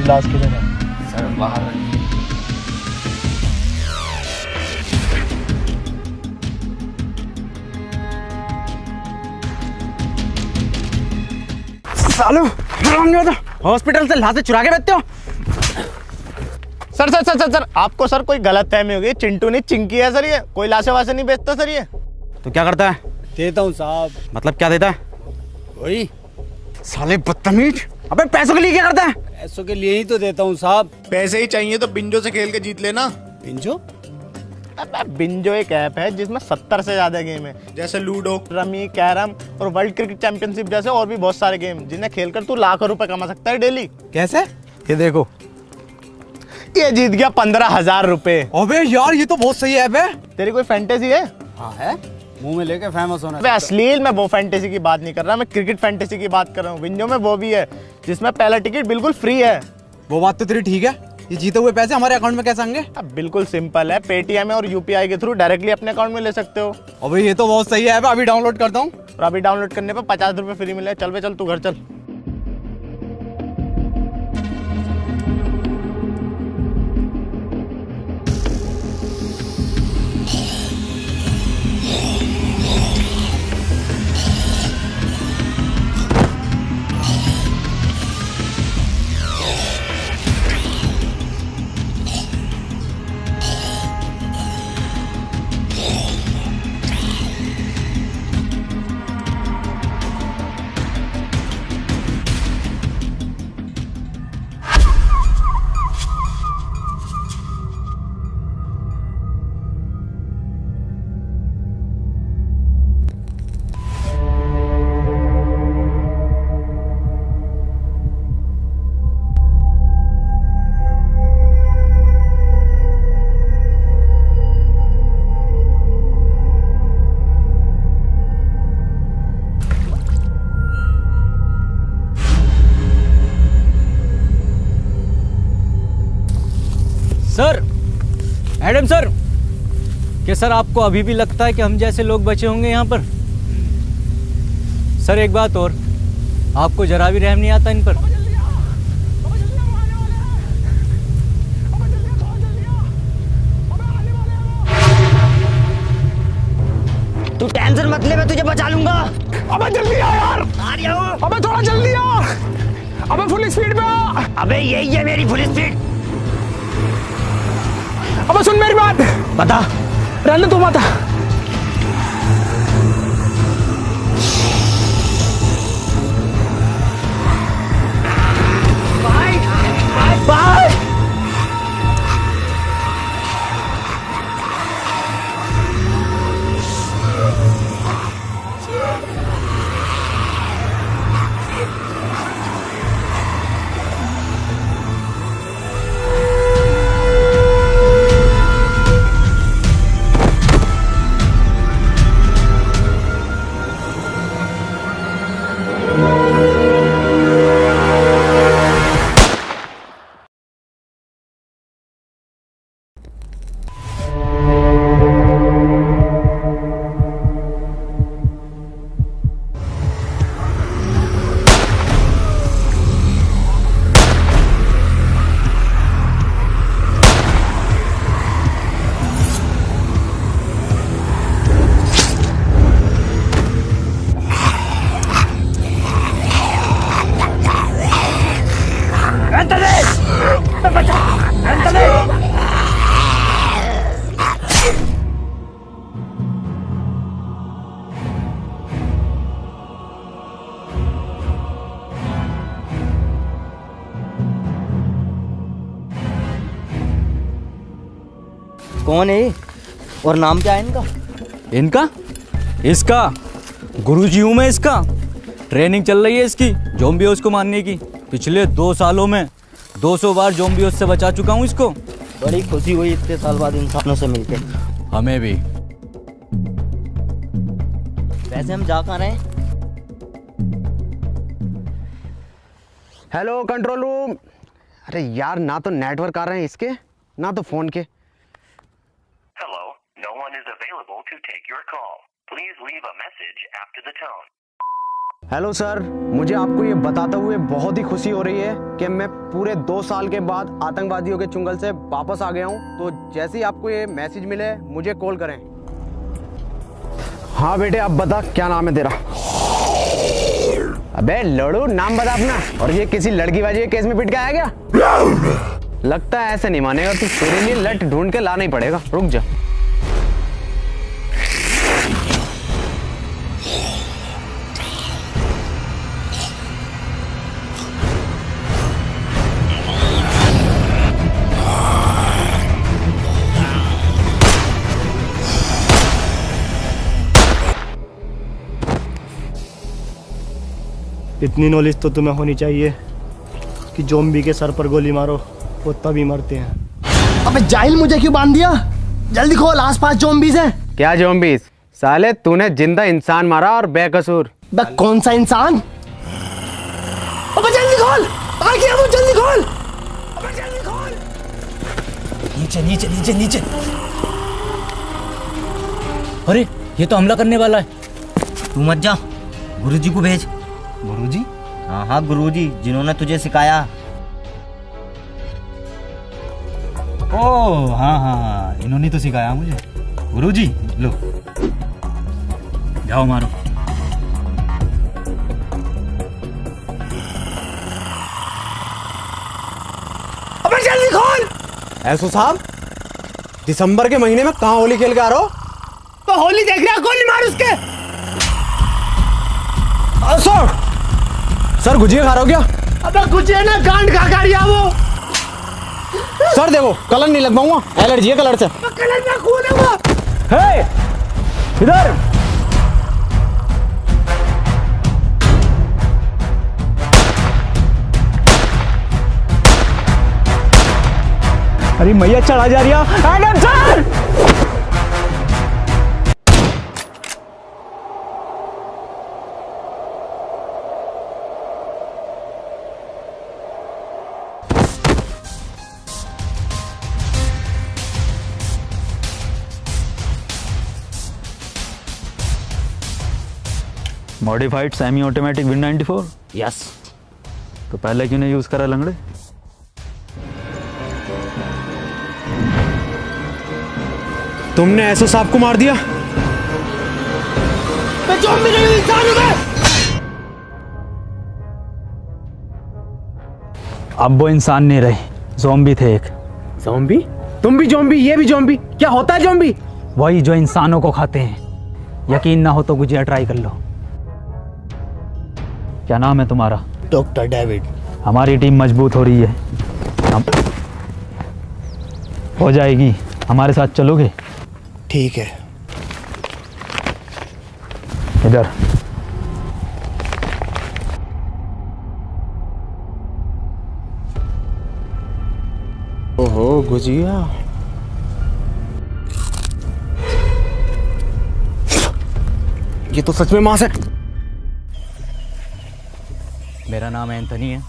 लाश किधर है? सर बाहर है। सालो हॉस्पिटल से लाशें चुरा के बेचते हो? Sir sir sir sir sir आपको सर कोई गलत फहमी होगी। चिंटू नहीं चिंकी है सर, ये कोई लाशें वाशें नहीं बेचता सर ये। तो क्या करता है? देता हूँ साहब। मतलब क्या देता है? वही साले बदतमीज। अबे पैसों के लिए क्या करता है? पैसों के लिए ही तो देता हूँ साहब। पैसे ही चाहिए तो बिंजो से खेल के जीत लेना। बिंजो? बिंजो एक ऐप है जिसमें 70 से ज्यादा गेम है, जैसे लूडो, रमी, कैरम और वर्ल्ड क्रिकेट चैंपियनशिप जैसे और भी बहुत सारे गेम, जिन्हें खेलकर तू लाखों रुपए कमा सकता है डेली। कैसे? ये देखो, ये जीत गया 15,000 रुपए। अबे यार ये तो बहुत सही ऐप है। तेरी कोई फैंटेसी है? हाँ है, मुंह में लेके फेमस होना। मैं अश्लील में वो फैंटेसी की बात नहीं कर रहा, मैं क्रिकेट फैंटेसी की बात कर रहा हूँ। विंडो में वो भी है जिसमें पहला टिकट बिल्कुल फ्री है। वो बात तो तेरी ठीक है। ये जीते हुए पैसे हमारे अकाउंट में कैसे आएंगे? अब बिल्कुल सिंपल है, पेटीएम और यूपीआई के थ्रू डायरेक्टली अपने अकाउंट में ले सकते हो। अबे ये तो बहुत सही ऐप है, अभी डाउनलोड करता हूँ। और अभी डाउनलोड करने पर 50 रुपए फ्री मिले। चल बे चल, तू घर चल। सर, मैडम सर, क्या सर आपको अभी भी लगता है कि हम जैसे लोग बचे होंगे यहाँ पर? सर एक बात और, आपको जरा भी रहम नहीं आता इन पर? तू टेंशन मत ले, मैं तुझे बचा लूंगा। अबे जल्दी आ यार। आ रहा हूँ। अबे थोड़ा जल्दी आ। अबे फुल स्पीड पे आ। अबे यही है मेरी फुल स्पीड। अबे सुन मेरी बात। बता। रहने तू बता। बाय। कौन है और नाम क्या है इनका? इनका? इसका गुरुजी हूँ मैं इसका। ट्रेनिंग चल रही है इसकी ज़ॉम्बियोस को मारने की। पिछले 2 सालों में 200 बार ज़ॉम्बियोस से बचा चुका हूँ इसको। बड़ी खुशी हुई इतने साल बाद इंसानों से मिलके। हमें भी। वैसे हम जा कहाँ रहे हैं? Hello control room. अरे यार, ना तो नेटवर्क आ रहे हैं इसके, ना तो फोन के। Hello, no one is available to take your call. Please leave a message after the tone. Hello sir, मुझे आपको ये बताते हुए बहुत ही खुशी हो रही है कि मैं पूरे 2 साल के बाद आतंकवादियों के चुंगल से वापस आ गया हूँ। तो जैसे ही आपको ये मैसेज मिले मुझे कॉल करें। हाँ बेटे, अब बता क्या नाम है तेरा? अबे लड़ू, नाम बता अपना। और ये किसी लड़की बाजी के केस में पिट के आया क्या? लगता है ऐसे नहीं मानेगा तू, तेरे लिए लट ढूंढ के लाना ही पड़ेगा। रुक जा। इतनी नॉलेज तो तुम्हें होनी चाहिए कि ज़ॉम्बी के सर पर गोली मारो वो तभी मरते हैं। अबे जाहिल, मुझे क्यों बांध दिया? जल्दी खोल, आसपास ज़ॉम्बीज़ हैं। क्या ज़ॉम्बीज़? साले तूने जिंदा इंसान मारा और बेकसूर। बे कौन सा इंसान? अबे जल्दी खोल, आ गया वो, जल्दी खोल। अबे जल्दी खोल। नीचे नीचे नीचे नीचे। अरे ये तो हमला करने वाला है। तू मत जा, गुरुजी को भेज। गुरुजी? हाँ हाँ, गुरुजी जिन्होंने तुझे सिखाया। ओह हाँ हाँ, इन्होंने तो सिखाया मुझे। गुरुजी लो, जाओ मारो। अबे जल्दी खोल। ऐसो साहब, दिसंबर के महीने में कहाँ होली खेल के आ रहे हो? तो होली देख रहा, गोली मार उसके। सर गुजिया खा रहे हो क्या? अबे गुजिया ना, गांड खा रही वो। सर देखो, कलर नहीं लगवाऊंगा, एलर्जी है कलर से। कलर में खून है वो। हे, इधर। अरे मैया चढ़ा जा रही है। Sir modified semi automatic win 94। Yes. तो पहले क्यों नहीं यूज करा लंगड़े? तुमने ऐसो साहब को मार दिया? मैं ज़ॉम्बी नहीं हूं, इंसान हूं मैं। अब वो इंसान नहीं रहे, ज़ॉम्बी थे एक। ज़ॉम्बी? तुम भी ज़ॉम्बी, ये भी ज़ॉम्बी? क्या होता है ज़ॉम्बी? वही जो इंसानों को खाते हैं। यकीन ना हो तो गुजिया ट्राई कर लो। क्या नाम है तुम्हारा? Doctor David. हमारी टीम मजबूत हो रही है, हम हो जाएगी। हमारे साथ चलोगे? ठीक है। इधर। ओहो गुजिया, ये तो सच में मांस है। मेरा नाम एंथनी है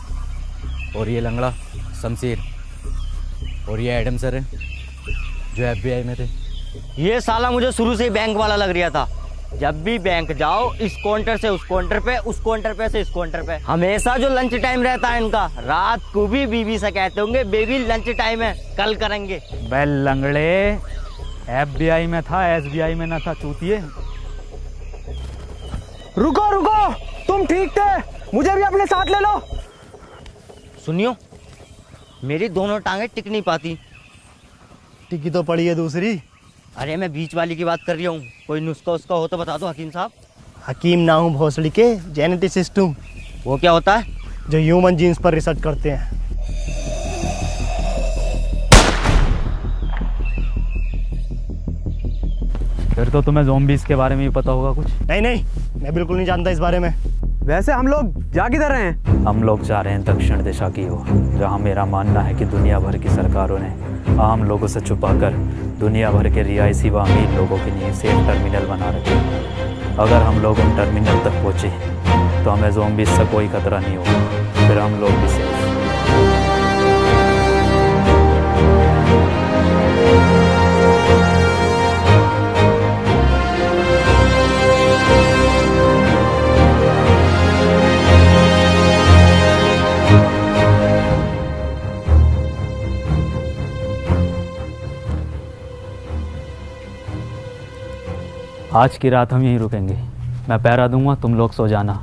और ये लंगड़ा शमशीर और ये एडम सर है जो FBI में थे। ये साला मुझे शुरू से ही बैंक वाला लग रहा था। जब भी बैंक जाओ, इस काउंटर से उस काउंटर पे, उस काउंटर पे से इस काउंटर पे, हमेशा जो लंच टाइम रहता है इनका, रात को भी बीवी से कहते होंगे बेबी लंच टाइम है, कल करेंगे। बेल लंगड़े, FBI में था, SBI में ना था चूतिए। रुको रुको, तुम ठीक थे, मुझे भी अपने साथ ले लो। सुनियो, मेरी दोनों टांगे टिक नहीं पाती। टिकी तो पड़ी है दूसरी। अरे मैं बीच वाली की बात कर रही हूँ, कोई नुस्खा उसका हो तो बता दो हकीम साहब। हकीम ना हूँ, भोसड़ी के जेनेटिसिस्ट हूँ, वो क्या होता है? जो ह्यूमन जीन्स पर रिसर्च करते हैं। फिर तो तुम्हें ज़ॉम्बीज़ के बारे में भी पता होगा कुछ। नहीं नहीं, मैं बिल्कुल नहीं जानता इस बारे में। वैसे हम लोग जा किधर रहे हैं? हम लोग जा रहे हैं दक्षिण दिशा की ओर, जहाँ मेरा मानना है कि दुनिया भर की सरकारों ने आम लोगों से छुपाकर दुनिया भर के रिहायशी व अमीर लोगों के लिए सेफ टर्मिनल बना रखे हैं। अगर हम लोग उन टर्मिनल तक पहुँचे तो हमें ज़ॉम्बीज़ से कोई खतरा नहीं होगा, फिर हम लोग भी सेफ। आज की रात हम यहीं रुकेंगे। मैं पहरा दूंगा, तुम लोग सो जाना,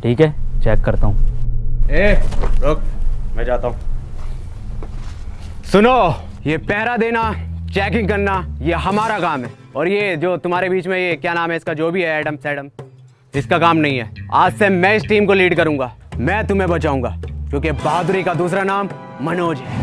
ठीक है? चेक करता हूँ। ए रुक, मैं जाता हूँ। सुनो, ये पहरा देना, चेकिंग करना, ये हमारा काम है। और ये जो तुम्हारे बीच में ये क्या नाम है इसका, जो भी है एडम सैडम, इसका काम नहीं है। आज से मैं इस टीम को लीड करूंगा, मैं तुम्हें बचाऊंगा, क्योंकि बहादुरी का दूसरा नाम मनोज है।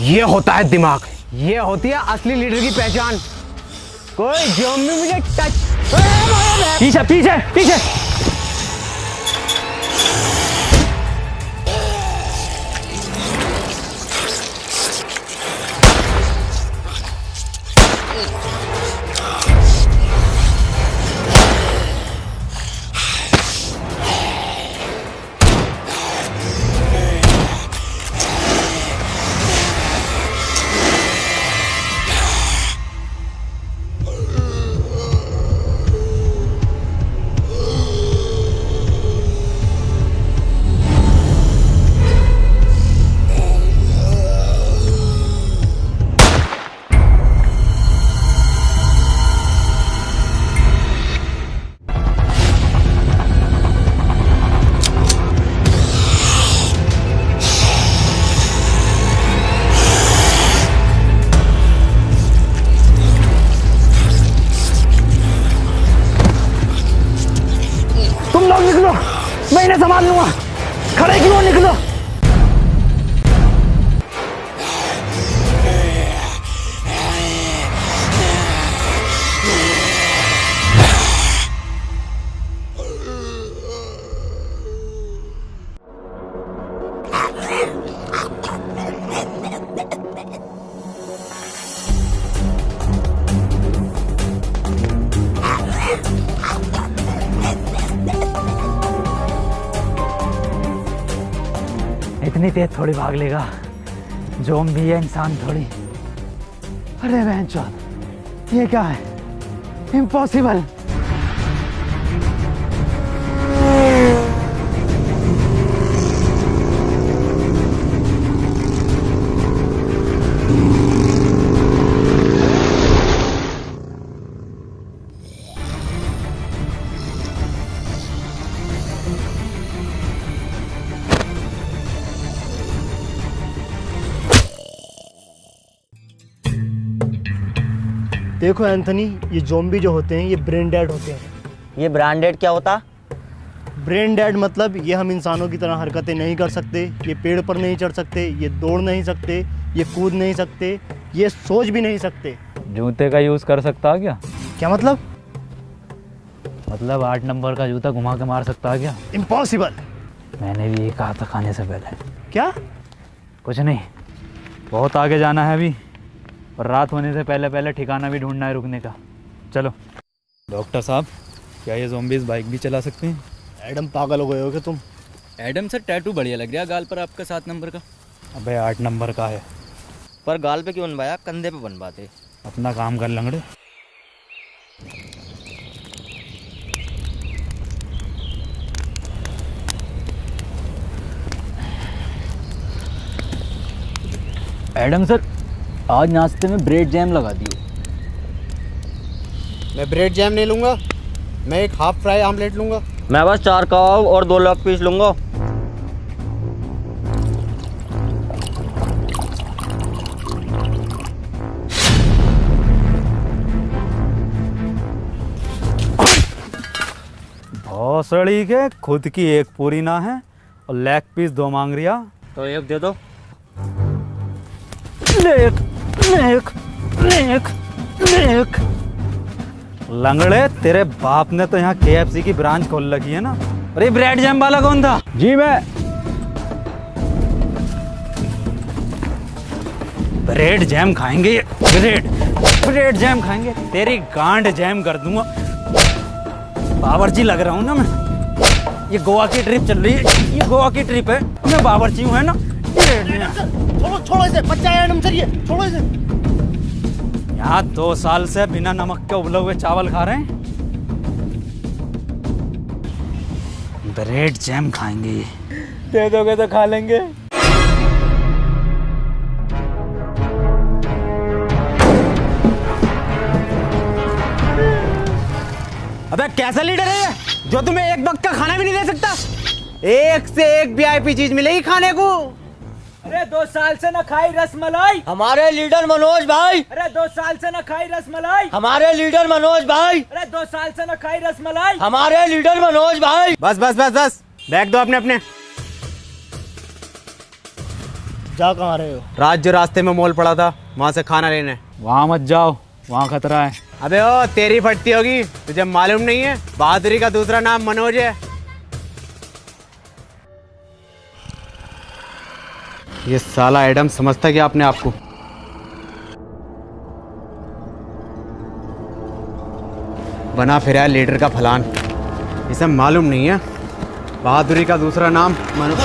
ये होता है दिमाग, ये होती है असली लीडर की पहचान। कोई ज़ॉम्बी मुझे टच, पीछे पीछे पीछे। मैं इन्हें संभाल लूंगा। खड़े क्यों, निकलो। इतनी तेज थोड़ी भाग लेगा, ज़ॉम्बी है, इंसान थोड़ी। अरे बहनचोद, ये क्या है? इम्पॉसिबल। देखो एंथनी, ये ज़ॉम्बी जो होते हैं ये ब्रेन डेड होते हैं। ये ब्रांडेड क्या होता? ब्रेन डेड मतलब ये हम इंसानों की तरह हरकतें नहीं कर सकते, ये पेड़ पर नहीं चढ़ सकते, ये दौड़ नहीं सकते, ये कूद नहीं सकते, ये सोच भी नहीं सकते। जूते का यूज़ कर सकता क्या? क्या मतलब? मतलब 8 नंबर का जूता घुमा के मार सकता क्या? इम्पॉसिबल। मैंने भी ये कहा था खाने से पहले। क्या? कुछ नहीं, बहुत आगे जाना है अभी, और रात होने से पहले पहले ठिकाना भी ढूंढना है रुकने का। चलो। डॉक्टर साहब, क्या ये ज़ॉम्बीज़ बाइक भी चला सकते हैं? एडम, पागल हो गए हो क्या तुम? एडम सर, टैटू बढ़िया लग रहा है गाल पर आपका 7 नंबर का। अबे 8 नंबर का है। पर गाल पे क्यों बनवाया, कंधे पे बनवाते। अपना काम कर लंगड़े। एडम सर, आज नाश्ते में ब्रेड जैम लगा दियो। मैं ब्रेड जैम नहीं लूँगा, मैं एक हाफ फ्राई आमलेट लूँगा। मैं बस 4 कबाब और 2 लेग पीस लूंगा। भौसड़ी के खुद की एक पूरी ना है और लेग पीस 2 मांग रिया। तो एक दे दो। Lake lake lake lake. लंगड़े, तेरे बाप ने तो यहाँ KFC की ब्रांच खोल रखी है ना? अरे ब्रेड जैम वाला कौन था? जी मैं। ब्रेड जैम खाएंगे, ब्रेड जैम खाएंगे, तेरी गांड जैम कर दूंगा। बावर्ची लग रहा हूँ ना मैं। ये गोवा की ट्रिप चल रही है, ये गोवा की ट्रिप है, मैं बावर्ची हूँ, है ना। छोड़ो छोड़ो इसे, बच्चा है एडम सर, ये छोड़ो इसे। यहाँ 2 साल से बिना नमक के उबले हुए चावल खा रहे हैं। ब्रेड जैम खाएंगे, दे दोगे तो खा लेंगे। अबे कैसा लीडर है ये, जो तुम्हें एक वक्त का खाना भी नहीं दे सकता? एक से एक वीआईपी चीज मिलेगी खाने को। अरे 2 साल से न खाई रसमलाई। हमारे लीडर मनोज भाई, अरे 2 साल से न खाई रसमलाई। हमारे लीडर मनोज भाई, अरे 2 साल से न खाई रसमलाई। हमारे लीडर मनोज भाई। बस बस बस बस, बैग दो अपने अपने। जा कहाँ रहे हो? रात जो रास्ते में मॉल पड़ा था, वहां से खाना लेने। वहाँ मत जाओ, वहाँ खतरा है। अबे ओ तेरी फटती होगी, तुझे मालूम नहीं है बहादुरी का दूसरा नाम मनोज है। ये साला एडम समझता क्या अपने आप को? बना फिरा लीडर का फलान, इसे मालूम नहीं है बहादुरी का दूसरा नाम मनोज।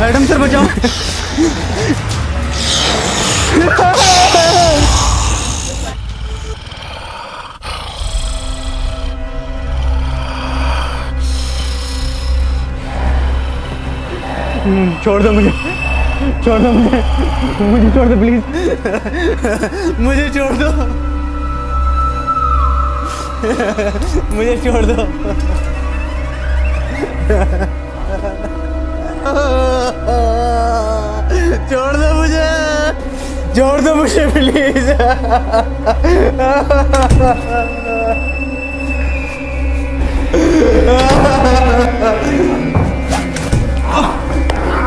एडम सर बचाओ। छोड़ दो मुझे, छोड़ दो मुझे, मुझे छोड़ दो प्लीज, मुझे छोड़ दो, मुझे छोड़ दो। छोड़ दो मुझे, छोड़ दो मुझे प्लीज।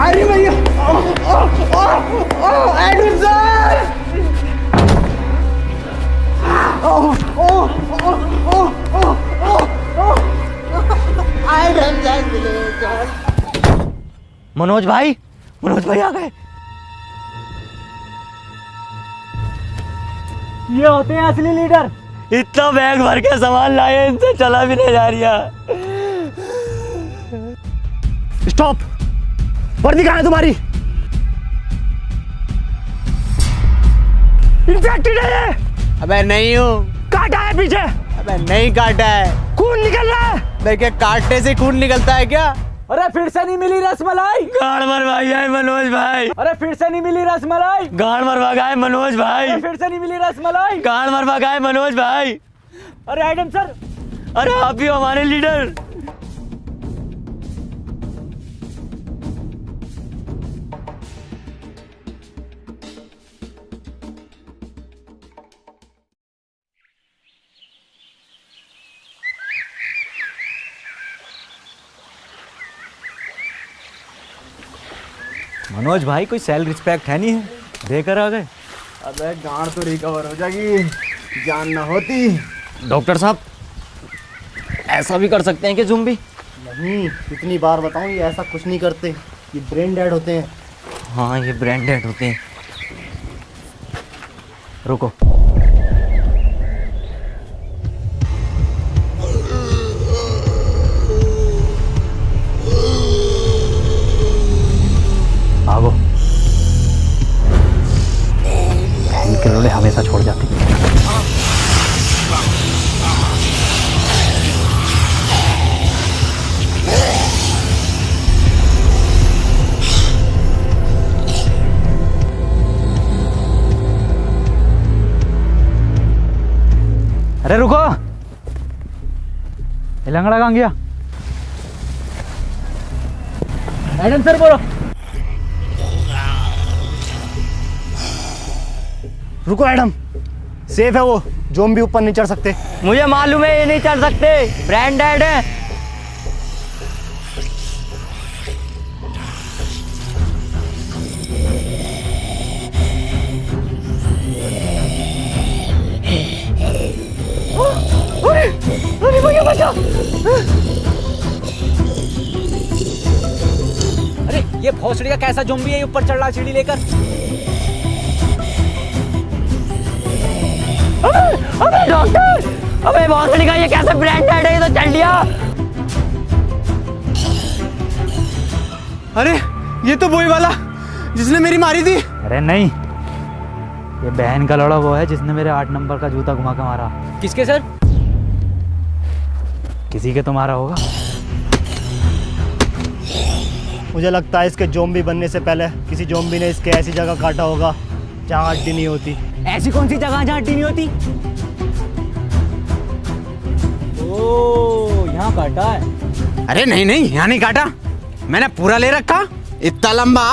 अरे भैया, एडम सर, मनोज भाई, मनोज भाई आ गए। ये होते हैं असली लीडर। इतना बैग भर के सामान लाए, इनसे चला भी नहीं जा रहा। स्टॉप, वर्दी कहाँ है तुम्हारी? इन्फेक्टेड है ये। अबे नहीं हूँ। काटा है पीछे? अबे नहीं काटा है। खून निकल रहा है। देखिए काटने से खून निकलता है क्या? अरे फिर से नहीं मिली रसमलाई। गाड़ मरवा गए मनोज भाई। अरे फिर से नहीं मिली रसमलाई। गाड़ मरवा गए मनोज भाई। फिर से नहीं मिली रसमलाई। गाड़ मरवा गए मनोज भाई। अरे एडम सर, अरे आप भी हमारे लीडर। मनोज भाई कोई सेल्फ रिस्पेक्ट है नहीं है, देकर आ गए। अबे गांड तो रिकवर हो जाएगी, जान ना होती। डॉक्टर साहब, ऐसा भी कर सकते हैं कि ज़ुम्बी? नहीं, कितनी बार बताऊं, ये ऐसा कुछ नहीं करते, ये ब्रेन डेड होते हैं। हाँ, ये ब्रांडेड होते हैं। रुको, भागो। इनके लोड़े हमेशा छोड़ जाते। अरे रुको, ये लंगड़ा कहाँ गया? एडम सर बोलो। रुको एडम, सेफ है वो, ज़ॉम्बी ऊपर नहीं चढ़ सकते। मुझे मालूम है ये नहीं चढ़ सकते, ब्रांडेड है। अरे भैया बचा। अरे ये भोसड़ी का कैसा ज़ॉम्बी है, ऊपर चढ़ रहा सीढ़ी लेकर। अबे डॉक्टर, अबे भोसड़ी का ये कैसे ब्रांडेड है, ये तो चल लिया। अरे ये तो वही वाला जिसने मेरी मारी थी। अरे नहीं, ये बहन का लड़ा वो है जिसने मेरे 8 नंबर का जूता घुमा के मारा। किसके सर? किसी के तो मारा होगा। मुझे लगता है इसके ज़ॉम्बी बनने से पहले किसी ज़ॉम्बी ने इसके ऐसी जगह काटा होगा जहाँ हड्डी नहीं होती। ऐसी कौन सी जगह जहाँ हड्डी नहीं होती? ओ, यहाँ काटा है। अरे नहीं नहीं, यहाँ नहीं काटा, मैंने पूरा ले रखा, इतना लंबा।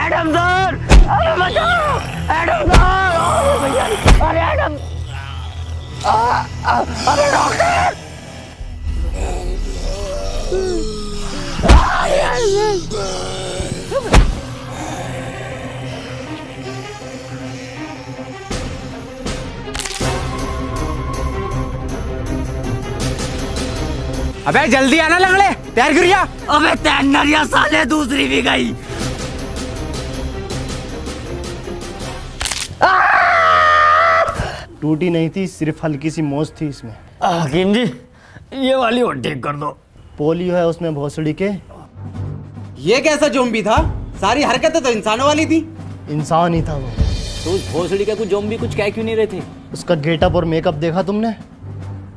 एडम सर, अरे बचाओ, एडम सर, अरे एडम, अरे डॉक्टर। अबे जल्दी आना लंगड़े, तैयार करिया। अबे तैयारियां साले दूसरी भी गई। टूटी नहीं थी, सिर्फ हल्की सी मोच थी इसमें। हकीम जी, ये वाली और ठीक कर दो। पोलियो है उसमें भोसड़ी के। ये कैसा ज़ॉम्बी था? सारी हरकतें तो इंसानों वाली थी। इंसान ही था वो। तो उस भोसड़ी का कुछ ज़ॉम्बी कुछ कह क्यों नहीं रहे थे? उसका गेटअप और मेकअप देखा तुमने?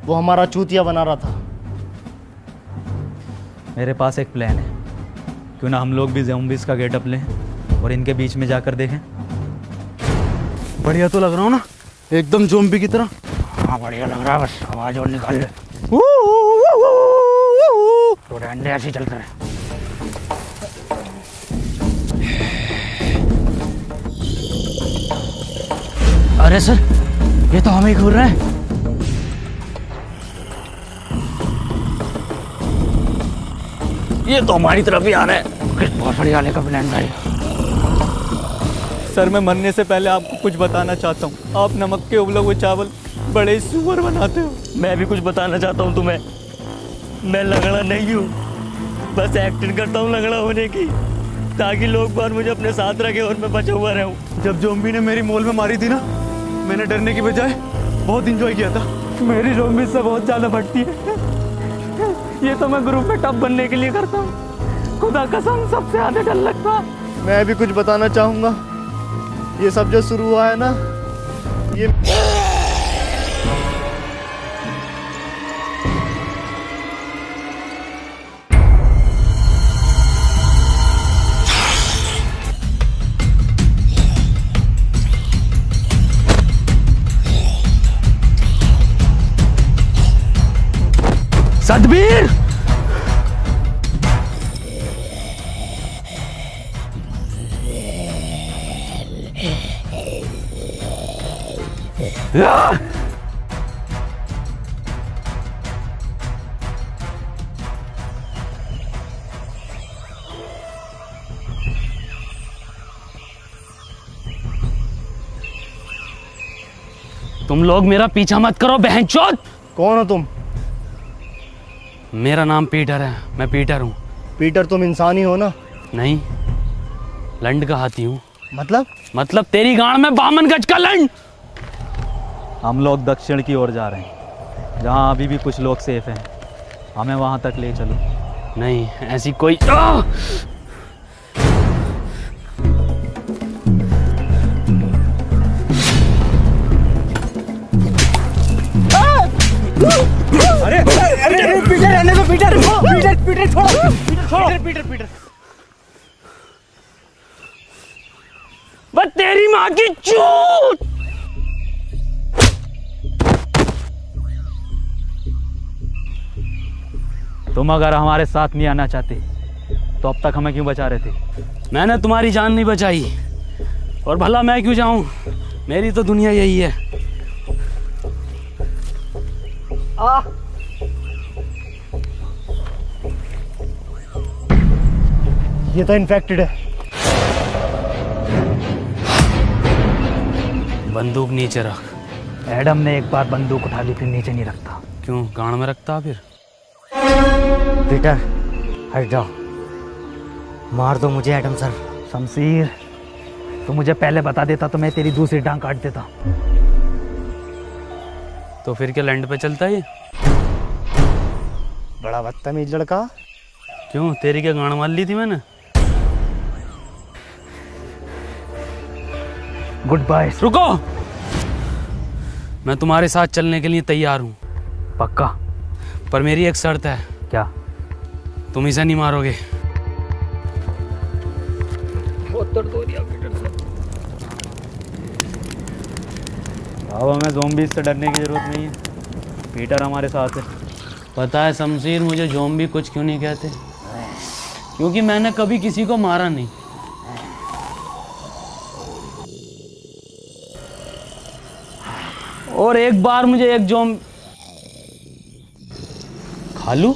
वो हमारा चूतिया बना रहा था। मेरे पास एक प्लान है, क्यों ना हम लोग भी ज़ॉम्बीज़ का गेटअप लें और इनके बीच में जाकर देखें। बढ़िया तो लग रहा हूँ ना, एकदम ज़ॉम्बी की तरह। हाँ बढ़िया लग रहा है, बस आवाज और निकाल ले। तो रहने ऐसे चल रहे हैं। अरे सर, ये तो हमें घूर रहा है। ये तो हमारी तरफ ही आ रहा है। किस भोसड़ी वाले का प्लान भाई? सर मैं मरने से पहले आपको कुछ बताना चाहता हूँ। आप नमक के उबले हुए चावल बड़े सुअर बनाते हो। मैं भी कुछ बताना चाहता हूँ तुम्हें। मैं लंगड़ा नहीं हूँ, बस एक्टिंग करता हूँ लंगड़ा होने की, ताकि लोग बार मुझे अपने साथ रखे और मैं बचा हुआ रहूँ। जब ज़ॉम्बी ने मेरी मोल में मारी थी ना, मैंने डरने की बजाय बहुत इंजॉय किया था। मेरी ज़ॉम्बी से बहुत ज़्यादा बढ़ती है। ये तो मैं ग्रुप में टॉप बनने के लिए करता हूँ। खुदा कसम सबसे ज़्यादा डर लगता। मैं भी कुछ बताना चाहूँगा। ये सब जो शुरू हुआ है ना, ये सतबीर, तुम लोग मेरा पीछा मत करो बहनचोद। कौन हो तुम? मेरा नाम पीटर है, मैं पीटर हूँ। पीटर तुम इंसान ही हो ना? नहीं, लंड का हाथी हूँ। मतलब तेरी गांड में 52 गज का लंड। हम लोग दक्षिण की ओर जा रहे हैं, जहाँ अभी भी कुछ लोग सेफ हैं। हमें वहाँ तक ले चलो। नहीं, ऐसी कोई अरे पीटर रहने दो, पीटर छोड़ो, पीटर। बस तेरी माँ की चूत। तुम अगर हमारे साथ नहीं आना चाहते तो अब तक हमें क्यों बचा रहे थे? मैंने तुम्हारी जान नहीं बचाई, और भला मैं क्यों जाऊं? मेरी तो दुनिया यही है। ये तो इन्फेक्टेड है। बंदूक नीचे रख। एडम ने एक बार बंदूक उठा ली, फिर नीचे नहीं रखता। क्यों, गांड में रखता फिर? पीटर हट जाओ, मार दो मुझे एडम सर। शमशीर, तू मुझे पहले बता देता तो मैं तेरी दूसरी टांग काट देता। तो फिर क्या लैंड पे चलता है ये? बड़ा बदतमीज लड़का। क्यों, तेरी क्या गांड मार ली थी मैंने? Goodbye. रुको, मैं तुम्हारे साथ चलने के लिए तैयार हूँ, पक्का? पर मेरी एक शर्त है। क्या? तुम इसे नहीं मारोगे। अब हमें ज़ॉम्बीज़ से डरने की ज़रूरत नहीं है, पीटर हमारे साथ है। पता है शमशीर, मुझे ज़ॉम्बी कुछ क्यों नहीं कहते? क्योंकि मैंने कभी किसी को मारा नहीं। और एक बार मुझे एक खालू,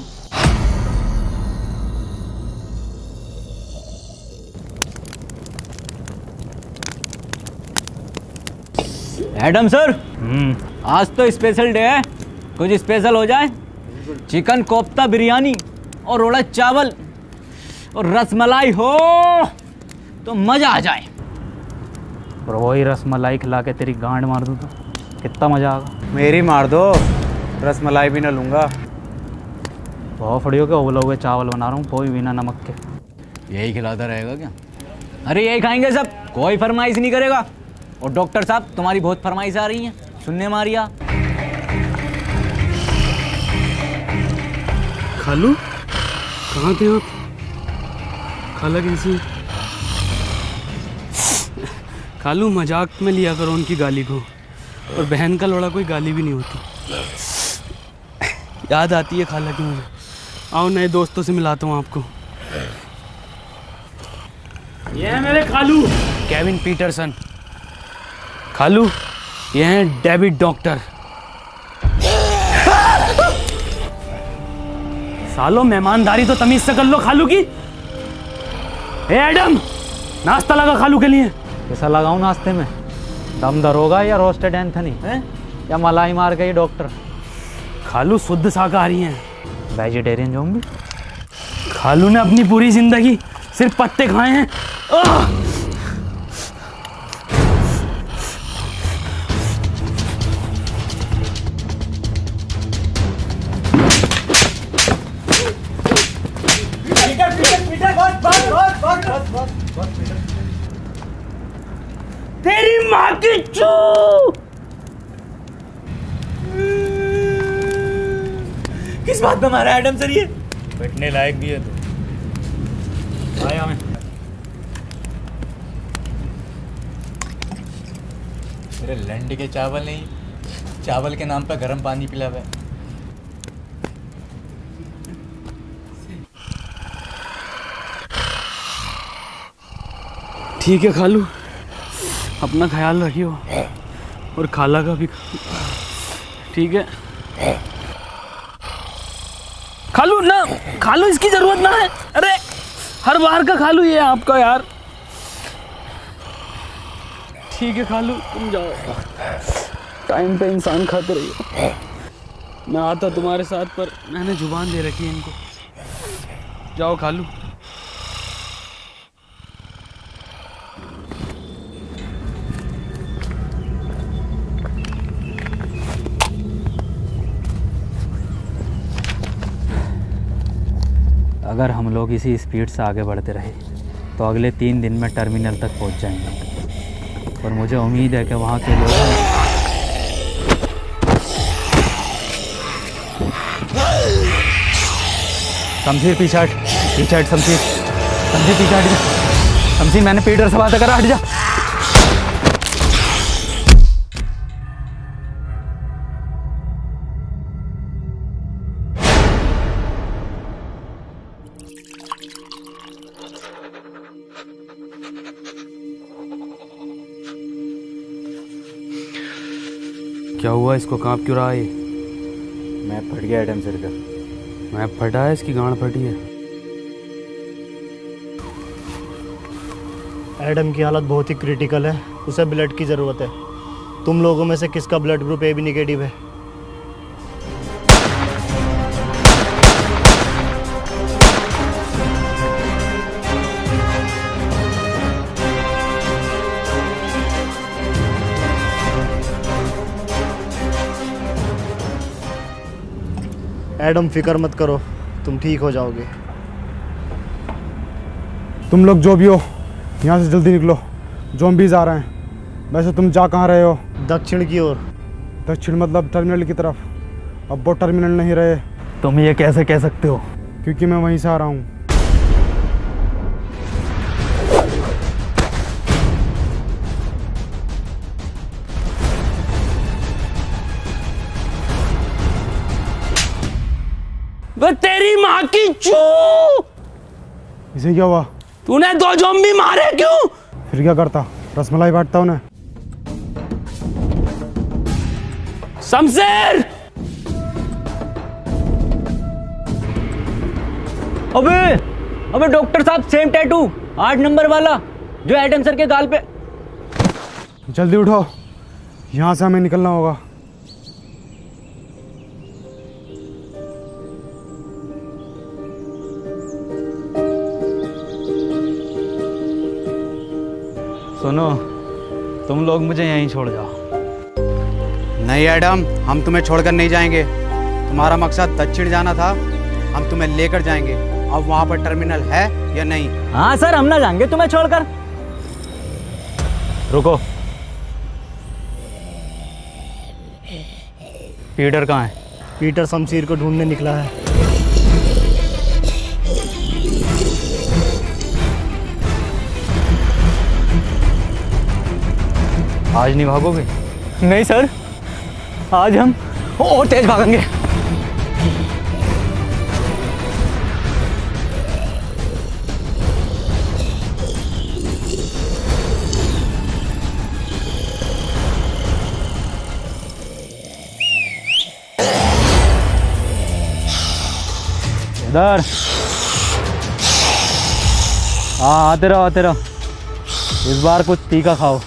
एडम सर, आज तो स्पेशल डे है, कुछ स्पेशल हो जाए। चिकन कोफ्ता बिरयानी और रोड़ा चावल और रसमलाई हो तो मजा आ जाए। और वही रसमलाई खिला के तेरी गांड मार दूँ तो कितना मजा आएगा। मेरी मार दो, रसमलाई भी ना लूँगा। बहुत फड़ियों के उबले हुए चावल बना रहा हूँ, कोई बिना नमक के। यही खिलाता रहेगा क्या? अरे यही खाएंगे सब, कोई फरमाइश नहीं करेगा। और डॉक्टर साहब, तुम्हारी बहुत फरमाइश आ रही हैं, सुनने मारिया। खालू कहाँ थे आप? खाला कैसी है? खालू मजाक में लिया करो उनकी गाली को, और बहन का लोड़ा कोई गाली भी नहीं होती। याद आती है खाला की मुझे। आओ नए दोस्तों से मिलाता हूँ आपको। ये है मेरे खालू केविन पीटरसन। खालू, ये हैं डेविड डॉक्टर। सालो, मेहमानदारी तो तमीज से कर लो खालू की। ए एडम, नाश्ता लगा खालू के लिए। कैसा लगाऊं नाश्ते में? दम दरोगा या रोस्टेड एंथनी है, या मलाई मार गई डॉक्टर? खालू शुद्ध शाकाहारी हैं। Vegetarian zombie. खालू ने अपनी पूरी जिंदगी सिर्फ पत्ते खाए हैं। तेरी माँ की चू। किस बात पे मारा एडम सर? ये बैठने लायक भी है तो आया मैं। मेरे लंड के चावल नहीं, चावल के नाम पे गर्म पानी पिलावे। ठीक है खालू, अपना ख्याल रखियो और खाला का भी। ठीक है खालू ना, खालू इसकी जरूरत ना है। अरे हर बार का खालू ये आपका यार। ठीक है खालू, तुम जाओ, टाइम पे इंसान खाते रहिए। मैं आता तुम्हारे साथ, पर मैंने जुबान दे रखी है इनको। जाओ खालू। अगर हम लोग इसी स्पीड से आगे बढ़ते रहे तो अगले 3 दिन में टर्मिनल तक पहुंच जाएंगे। और मुझे उम्मीद है कि वहाँ के लोग शमशीर पीछे हट, शमशीर पीछे हट जा। शमशीर, मैंने पीटर से बात करा, हट जा। क्या हुआ, इसको कांप क्यों रहा है? मैं फट गया एडम सर का। मैं फटा है, इसकी गांड फटी है। एडम की हालत बहुत ही क्रिटिकल है, उसे ब्लड की ज़रूरत है। तुम लोगों में से किसका ब्लड ग्रुप AB नेगेटिव है? एडम फिक्र मत करो, तुम ठीक हो जाओगे। तुम लोग जो भी हो यहाँ से जल्दी निकलो, ज़ॉम्बीज़ आ रहे हैं। वैसे तुम जा कहाँ रहे हो? दक्षिण की ओर। दक्षिण मतलब टर्मिनल की तरफ। अब वो टर्मिनल नहीं रहे। तुम ये कैसे कह सकते हो? क्योंकि मैं वहीं से आ रहा हूँ। वो तेरी माँ की चू! इसे क्या हुआ? तूने 2 ज़ॉम्बी मारे क्यों? फिर क्या करता? रसमलाई बांटता उन्हें। शमशेर! अबे डॉक्टर साहब, सेम टैटू 8 नंबर वाला जो एडम सर के गाल पे। जल्दी उठो, यहाँ से हमें निकलना होगा। सुनो, तुम लोग मुझे यहीं छोड़ जाओ। नहीं एडम, हम तुम्हें छोड़कर नहीं जाएंगे। तुम्हारा मकसद दक्षिण जाना था, हम तुम्हें लेकर जाएंगे। अब वहाँ पर टर्मिनल है या नहीं? हाँ सर, हम ना जाएंगे तुम्हें छोड़कर। रुको, पीटर कहाँ है? पीटर शमशीर को ढूंढने निकला है। आज नहीं भागोगे? नहीं सर, आज हम और तेज भागेंगे। इधर हाँ, आते रहो आते रहो। इस बार कुछ तीखा खाओ।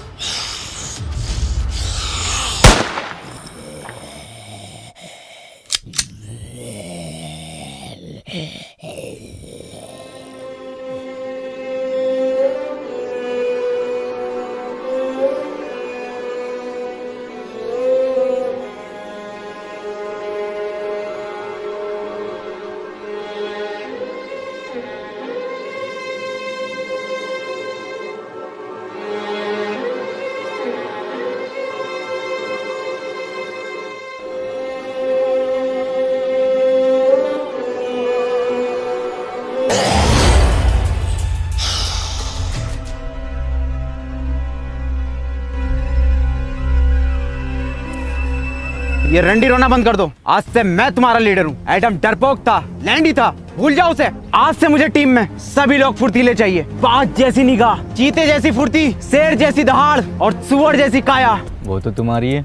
ये रंडी रोना बंद कर दो। आज से मैं तुम्हारा लीडर हूँ। एडम डरपोक था, लैंडी था, भूल जाओ उसे। आज से मुझे टीम में सभी लोग फुर्तीले चाहिए। बाज जैसी निगाह, चीते जैसी फुर्ती, शेर जैसी दहाड़ और सुअर जैसी काया। वो तो तुम्हारी है।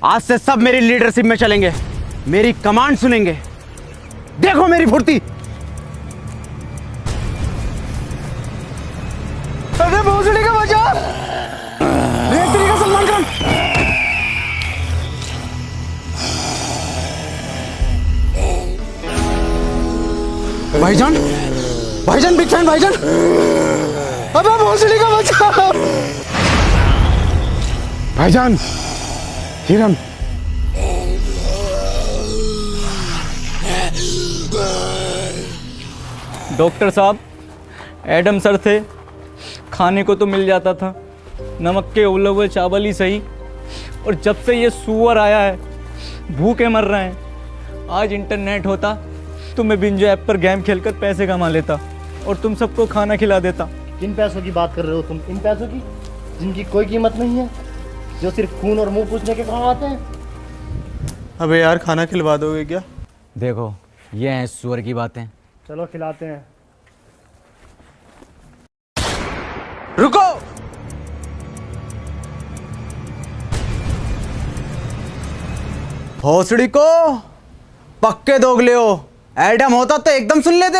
आज से सब मेरी लीडरशिप में चलेंगे, मेरी कमांड सुनेंगे। देखो मेरी फुर्ती। अरे भोसड़ी का बचा, रेतरी का सम्मान कर। भाईजान, भाईजान, बिग फैन भाईजान। अबे भोसड़ी का बचा। भाईजान, हिरन। डॉक्टर साहब, एडम सर थे, खाने को तो मिल जाता था, नमक के उबले हुए चावल ही सही। और जब से ये सुअर आया है, भूखे मर रहे हैं। आज इंटरनेट होता तो मैं बिंजो ऐप पर गेम खेलकर पैसे कमा लेता और तुम सबको खाना खिला देता। किन पैसों की बात कर रहे हो तुम? इन पैसों की जिनकी कोई कीमत नहीं है, जो सिर्फ खून और मुंह पूछने के काम आते हैं। अबे यार, खाना खिलवा दोगे क्या? देखो, ये हैं सुअर की बातें। चलो खिलाते हैं। रुको, भोसड़ी को पक्के दोगले हो। एडम होता तो एकदम सुन लेते।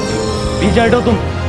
डिजर्ट हो तुम।